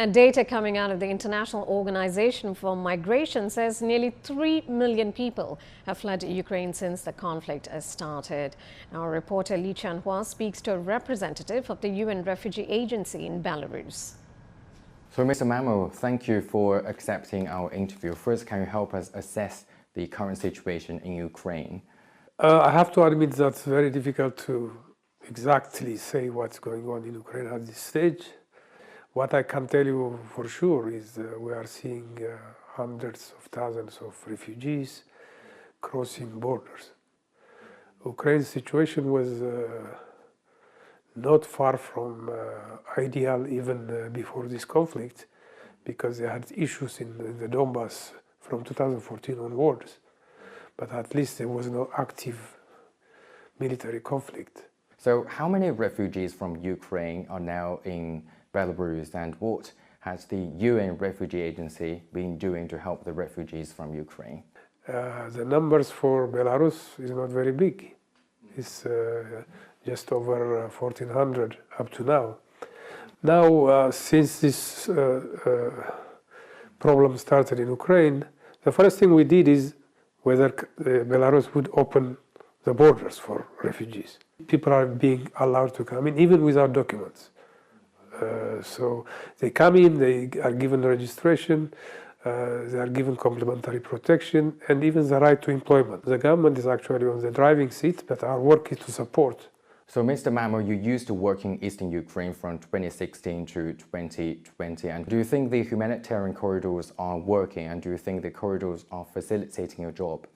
And data coming out of the International Organization for Migration says nearly 3 million people have fled Ukraine since the conflict has started. Our reporter Li Jianhua speaks to a representative of the UN Refugee Agency in Belarus. So, Mr. Mamo, thank you for accepting our interview. First, can you help us assess the current situation in Ukraine? I have to admit that it's very difficult to exactly say what's going on in Ukraine at this stage. What I can tell you for sure is we are seeing hundreds of thousands of refugees crossing borders. Ukraine's situation was not far from ideal even before this conflict, because they had issues in the Donbass from 2014 onwards. But at least there was no active military conflict. So how many refugees from Ukraine are now in Belarus, and what has the UN Refugee Agency been doing to help the refugees from Ukraine? The numbers for Belarus is not very big. It's just over 1,400 up to now. Now, since this problem started in Ukraine, the first thing we did is whether Belarus would open the borders for refugees. People are being allowed to come in, even without documents. So they come in, they are given registration, they are given complementary protection, and even the right to employment. The government is actually on the driving seat, but our work is to support. So, Mr. Mamo, you used to work in Eastern Ukraine from 2016 to 2020. And do you think the humanitarian corridors are working? And do you think the corridors are facilitating your job?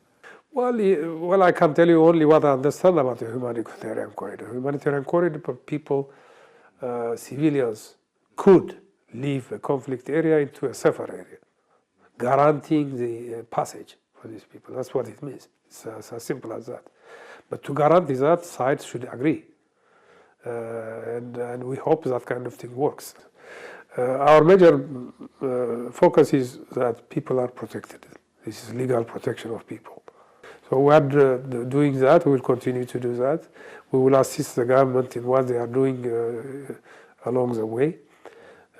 Well, I can tell you only what I understand about the humanitarian corridor. Humanitarian corridor, people, civilians could leave a conflict area into a safer area, guaranteeing the passage for these people. That's what it means. It's as simple as that. But to guarantee that, sides should agree. And we hope that kind of thing works. Our major focus is that people are protected. This is legal protection of people. So we are doing that. We will continue to do that. We will assist the government in what they are doing along the way.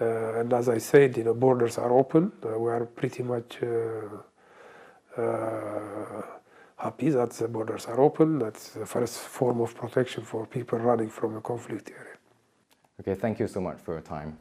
And as I said, borders are open. We are pretty much happy that the borders are open. That's the first form of protection for people running from a conflict area. Okay, thank you so much for your time.